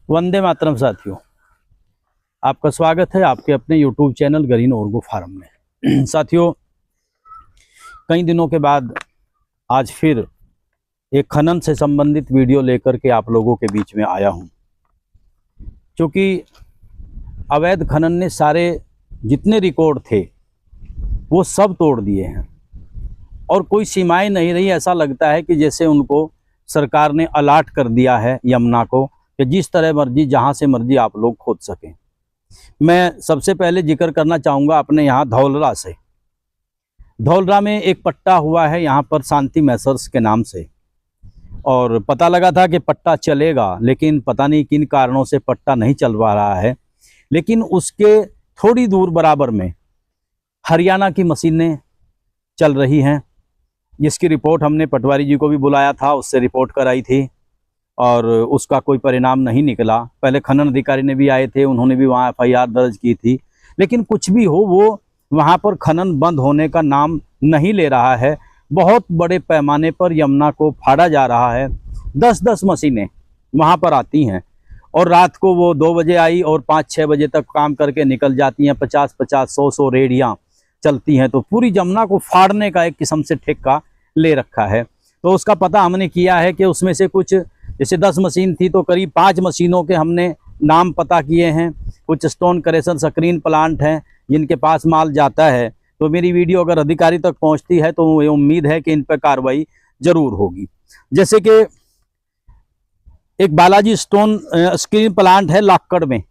वंदे मातरम साथियों, आपका स्वागत है आपके अपने यूट्यूब चैनल ग्रीन ऑर्गो फार्म में। साथियों, कई दिनों के बाद आज फिर एक खनन से संबंधित वीडियो लेकर के आप लोगों के बीच में आया हूं, क्योंकि अवैध खनन ने सारे जितने रिकॉर्ड थे वो सब तोड़ दिए हैं और कोई सीमाएं नहीं रही। ऐसा लगता है कि जैसे उनको सरकार ने अलाट कर दिया है यमुना को कि जिस तरह मर्जी जहां से मर्जी आप लोग खोद सकें। मैं सबसे पहले जिक्र करना चाहूँगा अपने यहाँ धौलरा से। धौलरा में एक पट्टा हुआ है यहाँ पर शांति मैसर्स के नाम से, और पता लगा था कि पट्टा चलेगा, लेकिन पता नहीं किन कारणों से पट्टा नहीं चल पा रहा है। लेकिन उसके थोड़ी दूर बराबर में हरियाणा की मशीनें चल रही हैं, जिसकी रिपोर्ट हमने पटवारी जी को भी बुलाया था, उससे रिपोर्ट कराई थी और उसका कोई परिणाम नहीं निकला। पहले खनन अधिकारी ने भी आए थे, उन्होंने भी वहाँ FIR दर्ज की थी, लेकिन कुछ भी हो वो वहाँ पर खनन बंद होने का नाम नहीं ले रहा है। बहुत बड़े पैमाने पर यमुना को फाड़ा जा रहा है। 10-10 मशीनें वहाँ पर आती हैं और रात को वो 2 बजे आई और 5-6 बजे तक काम करके निकल जाती हैं। 50-50, 100-100 रेडियाँ चलती हैं, तो पूरी यमुना को फाड़ने का एक किस्म से ठेका ले रखा है। तो उसका पता हमने किया है कि उसमें से कुछ, जैसे 10 मशीन थी तो करीब 5 मशीनों के हमने नाम पता किए हैं। कुछ स्टोन क्रेशर स्क्रीन प्लांट हैं जिनके पास माल जाता है, तो मेरी वीडियो अगर अधिकारी तक पहुंचती है तो ये उम्मीद है कि इन पर कार्रवाई जरूर होगी। जैसे कि एक बालाजी स्टोन स्क्रीन प्लांट है लाक्कड़ में,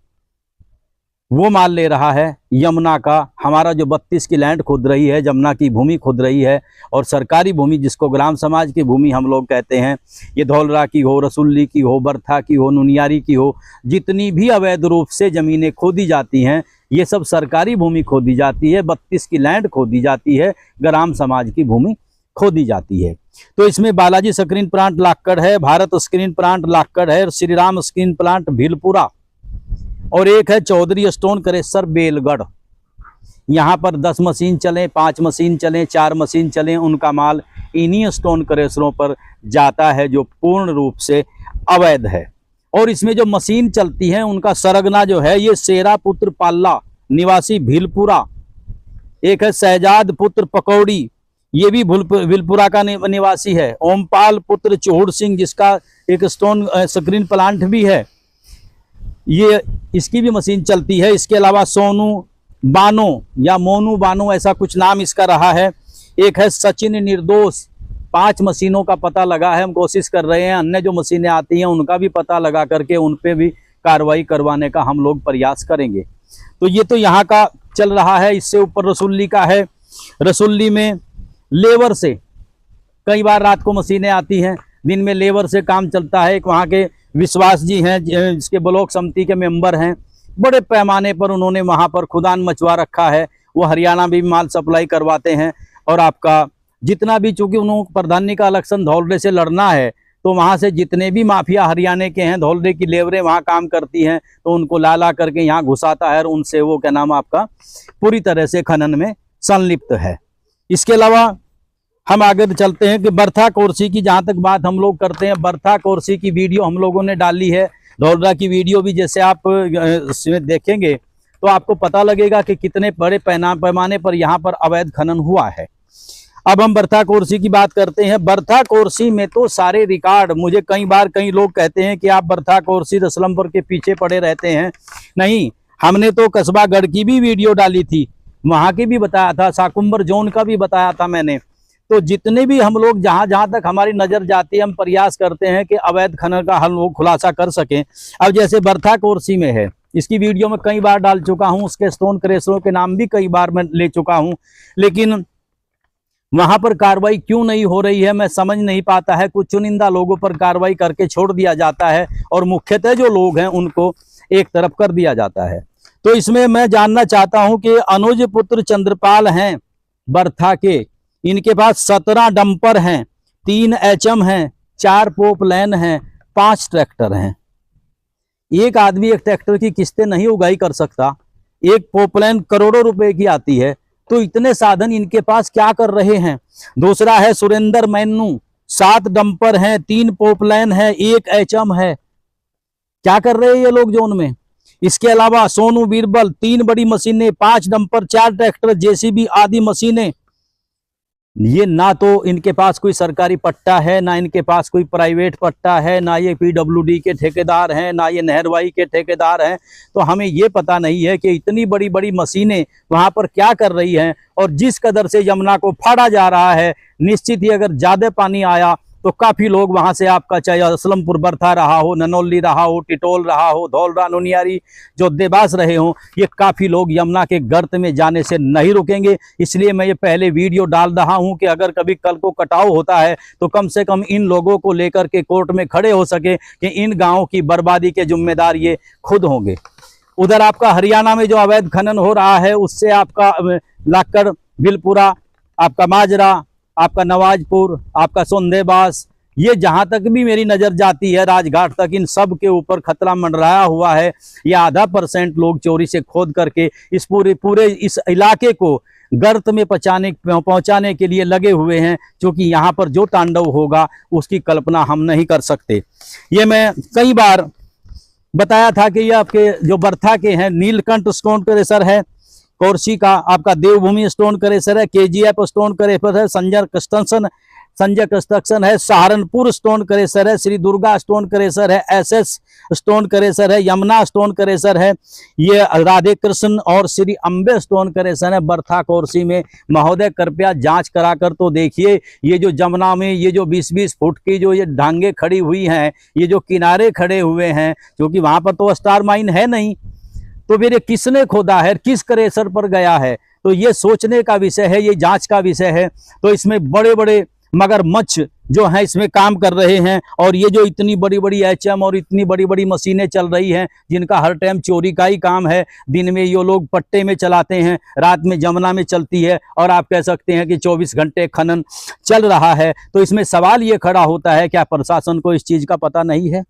वो माल ले रहा है यमुना का। हमारा जो 32 की लैंड खुद रही है, यमुना की भूमि खुद रही है, और सरकारी भूमि जिसको ग्राम समाज की भूमि हम लोग कहते हैं, ये धौलरा की हो, रसुल्ली की हो, बर्था की हो, नुनियारी की हो, जितनी भी अवैध रूप से ज़मीनें खोदी जाती हैं ये सब सरकारी भूमि खोदी जाती है। 32 की लैंड खोदी जाती है, ग्राम समाज की भूमि खोदी जाती है। तो इसमें बालाजी स्क्रीन प्लांट लाक्कड़ है, भारत स्क्रीन प्लांट लाक्कड़ है, श्री राम स्क्रीन प्लांट भीलपुरा, और एक है चौधरी स्टोन क्रेशर बेलगढ़। यहाँ पर 10 मशीन चलें, 5 मशीन चलें, 4 मशीन चलें, उनका माल इन्हीं स्टोन क्रेशरों पर जाता है जो पूर्ण रूप से अवैध है। और इसमें जो मशीन चलती है उनका सरगना जो है, ये शेरा पुत्र पाल्ला निवासी भीलपुरा, एक है शहजाद पुत्र पकौड़ी, ये भी भीलपुरा का निवासी है। ओमपाल पुत्र चौहड़ सिंह, जिसका एक स्टोन स्क्रीन प्लांट भी है, ये इसकी भी मशीन चलती है। इसके अलावा सोनू बानो या मोनू बानो, ऐसा कुछ नाम इसका रहा है। एक है सचिन निर्दोष। 5 मशीनों का पता लगा है, हम कोशिश कर रहे हैं अन्य जो मशीनें आती हैं उनका भी पता लगा करके उन पे भी कार्रवाई करवाने का हम लोग प्रयास करेंगे। तो ये तो यहाँ का चल रहा है। इससे ऊपर रसुल्ली का है। रसुल्ली में लेबर से कई बार रात को मशीनें आती हैं, दिन में लेबर से काम चलता है। एक वहाँ के विश्वास जी हैं, जिसके ब्लॉक समिति के मेंबर हैं, बड़े पैमाने पर उन्होंने वहाँ पर खुदान मचवा रखा है। वो हरियाणा भी माल सप्लाई करवाते हैं, और आपका जितना भी, चूंकि उन्होंने प्रधानी का इलेक्शन धौलरे से लड़ना है, तो वहाँ से जितने भी माफिया हरियाणा के हैं, धौलरे की लेबरें वहाँ काम करती हैं, तो उनको ला करके यहाँ घुसाता है और उनसे वो क्या नाम आपका पूरी तरह से खनन में संलिप्त है। इसके अलावा हम आगे चलते हैं कि बर्था कोरसी की जहाँ तक बात हम लोग करते हैं। बर्था कोरसी की वीडियो हम लोगों ने डाली है, धौलरा की वीडियो भी। जैसे आप इसमें देखेंगे तो आपको पता लगेगा कि कितने बड़े पैमाने पर यहाँ पर अवैध खनन हुआ है। अब हम बर्था कोरसी की बात करते हैं। बर्था कोरसी में तो सारे रिकॉर्ड, मुझे कई बार कई लोग कहते हैं कि आप बर्था कोरसी रसलमपुर के पीछे पड़े रहते हैं। नहीं, हमने तो कस्बागढ़ की भी वीडियो डाली थी, वहाँ की भी बताया था, साकुम्बर जोन का भी बताया था मैंने। तो जितने भी हम लोग जहाँ तक हमारी नज़र जाती है, हम प्रयास करते हैं कि अवैध खनन का हम लोग खुलासा कर सकें। अब जैसे बर्था कोरसी में है, इसकी वीडियो में कई बार डाल चुका हूँ, उसके स्टोन क्रेशरों के नाम भी कई बार मैं ले चुका हूँ, लेकिन वहाँ पर कार्रवाई क्यों नहीं हो रही है मैं समझ नहीं पाता है। कुछ चुनिंदा लोगों पर कार्रवाई करके छोड़ दिया जाता है और मुख्यतः जो लोग हैं उनको एक तरफ कर दिया जाता है। तो इसमें मैं जानना चाहता हूँ कि अनुज पुत्र चंद्रपाल हैं बर्था के, इनके पास 17 डंपर हैं, 3 HM हैं, 4 पोपलैन हैं, 5 ट्रैक्टर हैं। एक आदमी एक ट्रैक्टर की किस्तें नहीं उगाई कर सकता, एक पोपलैन करोड़ों रुपए की आती है, तो इतने साधन इनके पास क्या कर रहे हैं। दूसरा है सुरेंद्र मैनू, 7 डंपर हैं, 3 पोपलैन है, 1 HM है। क्या कर रहे हैं ये लोग जोन में। इसके अलावा सोनू बीरबल 3 बड़ी मशीनें, 5 डंपर, 4 ट्रैक्टर, जेसीबी आदि मशीनें। ये ना तो इनके पास कोई सरकारी पट्टा है, ना इनके पास कोई प्राइवेट पट्टा है, ना ये पीडब्ल्यूडी के ठेकेदार हैं, ना ये नहरवाई के ठेकेदार हैं। तो हमें ये पता नहीं है कि इतनी बड़ी बड़ी मशीनें वहां पर क्या कर रही हैं। और जिस कदर से यमुना को फाड़ा जा रहा है, निश्चित ही अगर ज्यादा पानी आया तो काफी लोग वहां से, आपका चाहे असलमपुर बर्था रहा हो, ननौली रहा हो, टिटोल रहा हो, धौलरा, नुनियारी, जो देवास रहे हों, ये काफी लोग यमुना के गर्त में जाने से नहीं रुकेंगे। इसलिए मैं ये पहले वीडियो डाल रहा हूं कि अगर कभी कल को कटाव होता है तो कम से कम इन लोगों को लेकर के कोर्ट में खड़े हो सके कि इन गाँवों की बर्बादी के जिम्मेदार ये खुद होंगे। उधर आपका हरियाणा में जो अवैध खनन हो रहा है, उससे आपका लाकड़, बिलपुरा, आपका माजरा, आपका नवाजपुर, आपका सोंदेबास, ये जहां तक भी मेरी नजर जाती है राजघाट तक, इन सब के ऊपर खतरा मंडराया हुआ है। ये आधा % लोग चोरी से खोद करके इस पूरे इस इलाके को गर्त में पहुंचाने के लिए लगे हुए हैं, क्योंकि यहाँ पर जो तांडव होगा उसकी कल्पना हम नहीं कर सकते। ये मैं कई बार बताया था कि ये आपके जो बर्था के हैं, नीलकंठ स्टोन क्रेशर है, कोरसी का आपका देवभूमि स्टोन क्रेशर है, केजीएफ स्टोन क्रेशर है, संजय कंस्ट्रक्शन है, सहारनपुर स्टोन क्रेशर है, श्री दुर्गा स्टोन क्रेशर है, एसएस स्टोन क्रेशर है, यमुना स्टोन क्रेशर है, ये राधे कृष्ण और श्री अम्बे स्टोन क्रेशर है बर्था कोरसी में। महोदय कृपया जांच कराकर तो देखिए, ये जो यमुना में ये जो 20-20 फुट की जो ये ढांगे खड़ी हुई हैं, ये जो किनारे खड़े हुए हैं, क्योंकि वहां पर तो स्टार माइन है नहीं, तो फिर ये किसने खोदा है, किस क्रेशर पर गया है, तो ये सोचने का विषय है, ये जांच का विषय है। तो इसमें बड़े बड़े मगरमच्छ जो हैं इसमें काम कर रहे हैं, और ये जो इतनी बड़ी बड़ी एचएम और इतनी बड़ी बड़ी मशीनें चल रही हैं, जिनका हर टाइम चोरी का ही काम है। दिन में ये लोग पट्टे में चलाते हैं, रात में यमुना में चलती है, और आप कह सकते हैं कि 24 घंटे खनन चल रहा है। तो इसमें सवाल ये खड़ा होता है, क्या प्रशासन को इस चीज का पता नहीं है?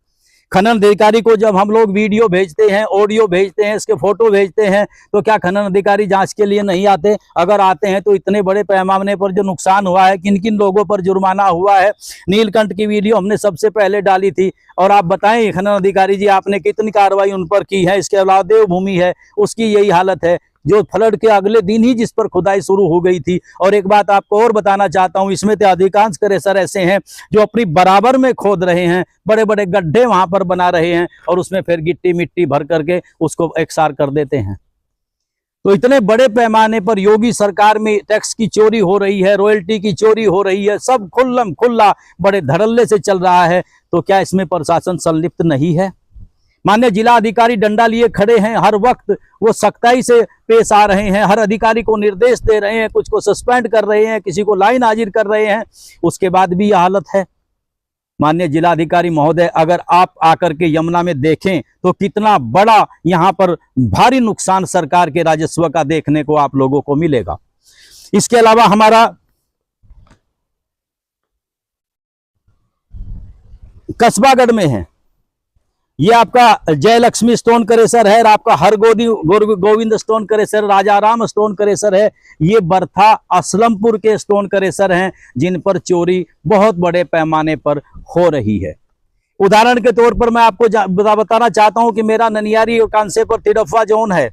खनन अधिकारी को जब हम लोग वीडियो भेजते हैं, ऑडियो भेजते हैं, इसके फोटो भेजते हैं, तो क्या खनन अधिकारी जांच के लिए नहीं आते? अगर आते हैं तो इतने बड़े पैमाने पर जो नुकसान हुआ है, किन किन लोगों पर जुर्माना हुआ है। नीलकंठ की वीडियो हमने सबसे पहले डाली थी, और आप बताएं खनन अधिकारी जी आपने कितनी कार्रवाई उन पर की है। इसके अलावा देवभूमि है, उसकी यही हालत है, जो फ्लड के अगले दिन ही जिस पर खुदाई शुरू हो गई थी। और एक बात आपको और बताना चाहता हूं, इसमें तो अधिकांश क्रेशर ऐसे हैं जो अपनी बराबर में खोद रहे हैं, बड़े बड़े गड्ढे वहां पर बना रहे हैं, और उसमें फिर गिट्टी मिट्टी भर करके उसको एकसार कर देते हैं। तो इतने बड़े पैमाने पर योगी सरकार में टैक्स की चोरी हो रही है, रॉयल्टी की चोरी हो रही है, सब खुल्लम खुल्ला बड़े धड़ल्ले से चल रहा है। तो क्या इसमें प्रशासन संलिप्त नहीं है? माननीय जिला अधिकारी डंडा लिए खड़े हैं, हर वक्त वो सख्ताई से पेश आ रहे हैं, हर अधिकारी को निर्देश दे रहे हैं, कुछ को सस्पेंड कर रहे हैं, किसी को लाइन हाजिर कर रहे हैं, उसके बाद भी यह हालत है। माननीय जिला अधिकारी महोदय, अगर आप आकर के यमुना में देखें तो कितना बड़ा यहाँ पर भारी नुकसान सरकार के राजस्व का देखने को आप लोगों को मिलेगा। इसके अलावा हमारा कस्बागढ़ में है, ये आपका जयलक्ष्मी स्टोन क्रेशर है, और आपका Govind stone crusher, Rajaram stone crusher है। ये बर्था असलमपुर के स्टोन क्रेशर हैं, जिन पर चोरी बहुत बड़े पैमाने पर हो रही है। उदाहरण के तौर पर मैं आपको बताना चाहता हूं कि मेरा ननियारी और कांसेपुर तिरफा जोन है,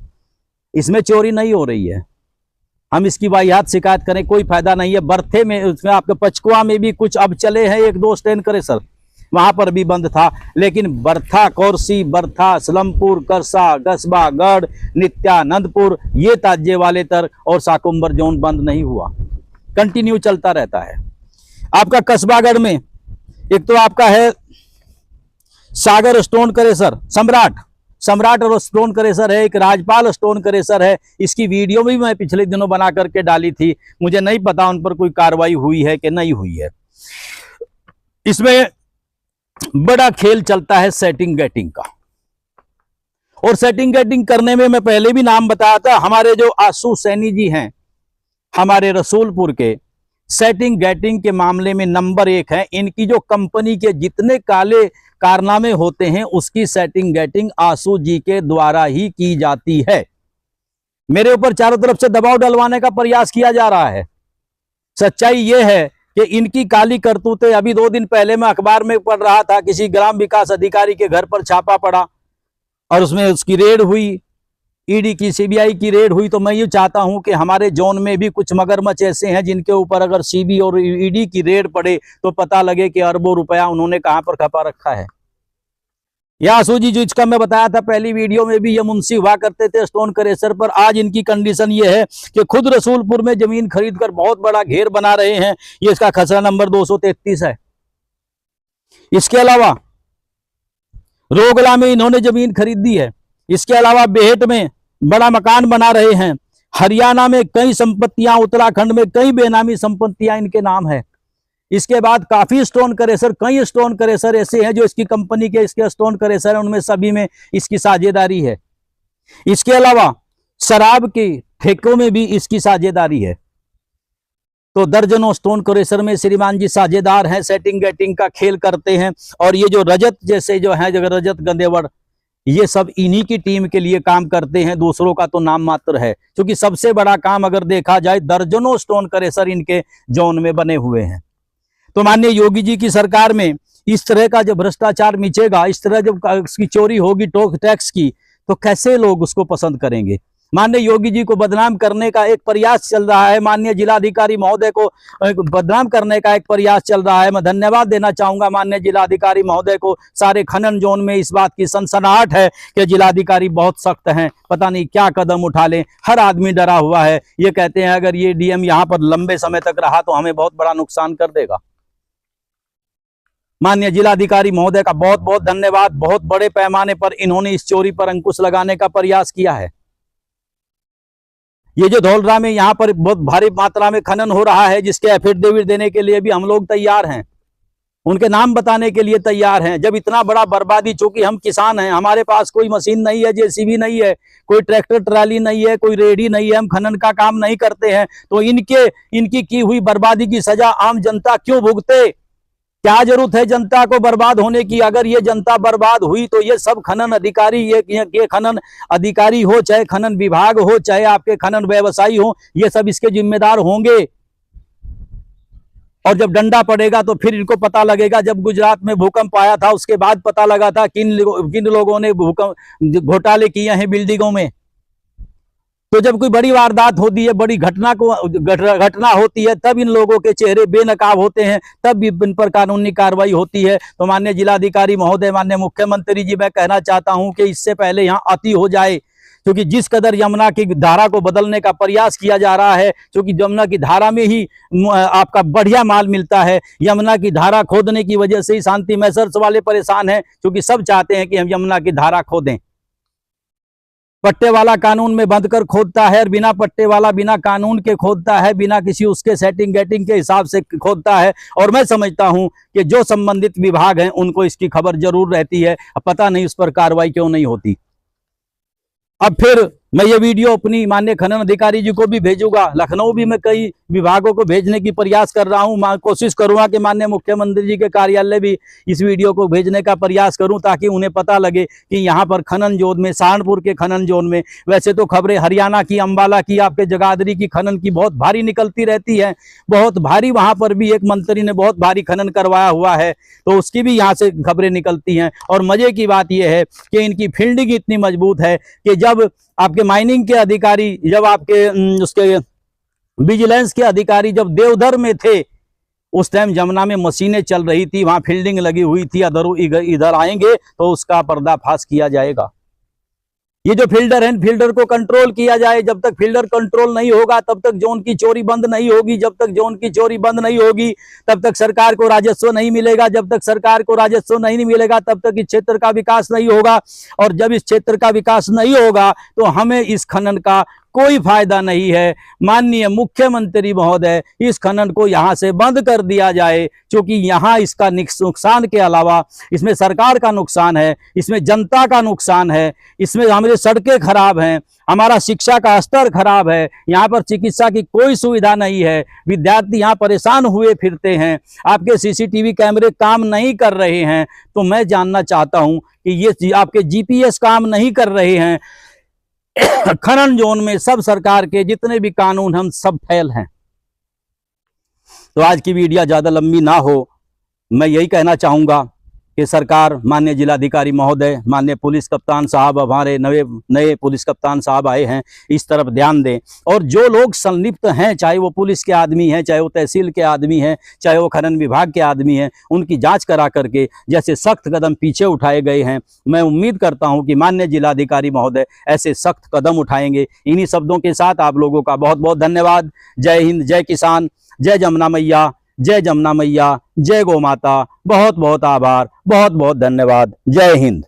इसमें चोरी नहीं हो रही है। हम इसकी वाहियात शिकायत करें कोई फायदा नहीं है। बर्थे में, उसमें आपके पचकुआ में भी कुछ अब चले हैं 1-2 स्टोन क्रेशर, वहां पर भी बंद था। लेकिन बर्था कोरसी, बर्था असलमपुर, करसा, कस्बागढ़, नित्यानंदपुर, ये ताजे वाले तर और साकुम्बर जोन बंद नहीं हुआ, कंटिन्यू चलता रहता है। आपका कस्बागढ़ में एक तो आपका है सागर स्टोन क्रेशर, सम्राट और स्टोन क्रेशर है, एक राजपाल स्टोन क्रेशर है। इसकी वीडियो भी मैं पिछले दिनों बना करके डाली थी, मुझे नहीं पता उन पर कोई कार्रवाई हुई है कि नहीं हुई है। इसमें बड़ा खेल चलता है सेटिंग गेटिंग का, और सेटिंग गेटिंग करने में मैं पहले भी नाम बताया था, हमारे जो आशु सैनी जी हैं हमारे रसूलपुर के, सेटिंग गेटिंग के मामले में नंबर 1 है। इनकी जो कंपनी के जितने काले कारनामे होते हैं, उसकी सेटिंग गेटिंग आशु जी के द्वारा ही की जाती है। मेरे ऊपर चारों तरफ से दबाव डलवाने का प्रयास किया जा रहा है। सच्चाई यह है कि इनकी काली करतूतें, अभी 2 दिन पहले मैं अखबार में पढ़ रहा था, किसी ग्राम विकास अधिकारी के घर पर छापा पड़ा, और उसमें उसकी रेड हुई, ईडी की सीबीआई की रेड हुई। तो मैं ये चाहता हूं कि हमारे जोन में भी कुछ मगरमच्छ ऐसे हैं जिनके ऊपर अगर सीबी और ईडी की रेड पड़े तो पता लगे कि अरबों रुपया उन्होंने कहां पर खपा रखा है। या आसू जी, जो इसका मैं बताया था पहली वीडियो में भी, ये मुंशी हुआ करते थे स्टोन क्रेशर पर। आज इनकी कंडीशन ये है कि खुद रसूलपुर में जमीन खरीद कर बहुत बड़ा घेर बना रहे हैं। ये इसका खसरा नंबर 233 है। इसके अलावा रोगला में इन्होंने जमीन खरीदी है। इसके अलावा बेहट में बड़ा मकान बना रहे हैं। हरियाणा में कई संपत्तियां, उत्तराखंड में कई बेनामी संपत्तियां इनके नाम है। इसके बाद काफी स्टोन क्रेशर, कई स्टोन क्रेशर ऐसे हैं जो इसकी कंपनी के इसके स्टोन क्रेशर हैं, उनमें सभी में इसकी साझेदारी है। इसके अलावा शराब के ठेकों में भी इसकी साझेदारी है। तो दर्जनों स्टोन क्रेशर में श्रीमान जी साझेदार हैं, सेटिंग गेटिंग का खेल करते हैं। और ये जो रजत जैसे जो है, रजत गंदेवड़, ये सब इन्हीं की टीम के लिए काम करते हैं, दूसरों का तो नाम मात्र है। क्योंकि सबसे बड़ा काम अगर देखा जाए, दर्जनों स्टोन क्रेशर इनके जोन में बने हुए हैं। तो माननीय योगी जी की सरकार में इस तरह का जब भ्रष्टाचार मिचेगा, इस तरह जब उसकी चोरी होगी टैक्स की, तो कैसे लोग उसको पसंद करेंगे। माननीय योगी जी को बदनाम करने का एक प्रयास चल रहा है, माननीय जिलाधिकारी महोदय को बदनाम करने का एक प्रयास चल रहा है। मैं धन्यवाद देना चाहूंगा माननीय जिलाधिकारी महोदय को। सारे खनन जोन में इस बात की सनसनाहट है कि जिलाधिकारी बहुत सख्त हैं, पता नहीं क्या कदम उठा लें। हर आदमी डरा हुआ है। ये कहते हैं अगर ये डीएम यहाँ पर लंबे समय तक रहा तो हमें बहुत बड़ा नुकसान कर देगा। माननीय जिलाधिकारी महोदय का बहुत बहुत धन्यवाद। बहुत बड़े पैमाने पर इन्होंने इस चोरी पर अंकुश लगाने का प्रयास किया है। ये जो धौलरा में यहाँ पर बहुत भारी मात्रा में खनन हो रहा है, जिसके एफिडेविट देने के लिए भी हम लोग तैयार हैं, उनके नाम बताने के लिए तैयार हैं। जब इतना बड़ा बर्बादी, चूंकि हम किसान हैं, हमारे पास कोई मशीन नहीं है, जेसीबी नहीं है, कोई ट्रैक्टर ट्राली नहीं है, कोई रेडी नहीं है, हम खनन का काम नहीं करते हैं, तो इनकी की हुई बर्बादी की सजा आम जनता क्यों भुगते? क्या जरूरत है जनता को बर्बाद होने की? अगर ये जनता बर्बाद हुई तो ये सब खनन अधिकारी, ये खनन अधिकारी हो, चाहे खनन विभाग हो, चाहे आपके खनन व्यवसायी हो, ये सब इसके जिम्मेदार होंगे। और जब डंडा पड़ेगा तो फिर इनको पता लगेगा। जब गुजरात में भूकंप आया था उसके बाद पता लगा था किन लोगों ने भूकंप घोटाले किए हैं बिल्डिंगों में। तो जब कोई बड़ी वारदात होती है, बड़ी घटना होती है, तब इन लोगों के चेहरे बेनकाब होते हैं, तब भी इन पर कानूनी कार्रवाई होती है। तो माननीय जिलाधिकारी महोदय, माननीय मुख्यमंत्री जी, मैं कहना चाहता हूं कि इससे पहले यहाँ अति हो जाए। क्योंकि जिस कदर यमुना की धारा को बदलने का प्रयास किया जा रहा है, क्योंकि यमुना की धारा में ही आपका बढ़िया माल मिलता है। यमुना की धारा खोदने की वजह से ही शांति मैसर्स वाले परेशान हैं, क्योंकि सब चाहते हैं कि हम यमुना की धारा खोदें। पट्टे वाला कानून में बंद कर खोदता है, और बिना पट्टे वाला बिना कानून के खोदता है, बिना किसी उसके सेटिंग गेटिंग के हिसाब से खोदता है। और मैं समझता हूं कि जो संबंधित विभाग हैं उनको इसकी खबर जरूर रहती है, पता नहीं उस पर कार्रवाई क्यों नहीं होती। अब फिर मैं ये वीडियो अपनी माननीय खनन अधिकारी जी को भी भेजूंगा। लखनऊ भी मैं कई विभागों को भेजने की प्रयास कर रहा हूं। कोशिश करूंगा कि माननीय मुख्यमंत्री जी के कार्यालय भी इस वीडियो को भेजने का प्रयास करूं, ताकि उन्हें पता लगे कि यहाँ पर खनन जोन में, सहारनपुर के खनन जोन में, वैसे तो खबरें हरियाणा की, अंबाला की, आपके जगाधरी की खनन की बहुत भारी निकलती रहती है, बहुत भारी। वहां पर भी एक मंत्री ने बहुत भारी खनन करवाया हुआ है, तो उसकी भी यहाँ से खबरें निकलती हैं। और मजे की बात यह है कि इनकी फील्डिंग इतनी मजबूत है कि जब आपके माइनिंग के अधिकारी, जब आपके उसके विजिलेंस के अधिकारी जब देवधर में थे, उस टाइम जमुना में मशीनें चल रही थी, वहां फील्डिंग लगी हुई थी। इधर आएंगे तो उसका पर्दाफाश किया जाएगा। ये जो फील्डर हैं, फील्डर को कंट्रोल किया जाए। जब तक फील्डर कंट्रोल नहीं होगा तब तक जोन की चोरी बंद नहीं होगी। जब तक जोन की चोरी बंद नहीं होगी तब तक सरकार को राजस्व नहीं मिलेगा। जब तक सरकार को राजस्व नहीं मिलेगा तब तक इस क्षेत्र का विकास नहीं होगा। और जब इस क्षेत्र का विकास नहीं होगा तो हमें इस खनन का कोई फायदा नहीं है। माननीय मुख्यमंत्री महोदय, इस खनन को यहां से बंद कर दिया जाए, क्योंकि यहां इसका नुकसान के अलावा इसमें सरकार का नुकसान है, इसमें जनता का नुकसान है, इसमें हमारी सड़कें खराब हैं, हमारा शिक्षा का स्तर खराब है, यहाँ पर चिकित्सा की कोई सुविधा नहीं है, विद्यार्थी यहाँ परेशान हुए फिरते हैं, आपके सीसीटीवी कैमरे काम नहीं कर रहे हैं। तो मैं जानना चाहता हूं कि ये आपके जीपीएस काम नहीं कर रहे हैं। खनन जोन में सब सरकार के जितने भी कानून हम सब फेल हैं। तो आज की वीडियो ज्यादा लंबी ना हो, मैं यही कहना चाहूंगा कि सरकार, माननीय जिलाधिकारी महोदय, माननीय पुलिस कप्तान साहब, हमारे नए पुलिस कप्तान साहब आए हैं, इस तरफ ध्यान दें। और जो लोग संलिप्त हैं, चाहे वो पुलिस के आदमी हैं, चाहे वो तहसील के आदमी हैं, चाहे वो खनन विभाग के आदमी हैं, उनकी जांच करा करके जैसे सख्त कदम पीछे उठाए गए हैं, मैं उम्मीद करता हूं कि माननीय जिलाधिकारी महोदय ऐसे सख्त कदम उठाएंगे। इन्हीं शब्दों के साथ आप लोगों का बहुत बहुत धन्यवाद। जय हिंद, जय किसान, जय जमुना मैया, जय जमुना मैया, जय गौ माता। बहुत बहुत आभार, बहुत बहुत धन्यवाद। जय हिंद।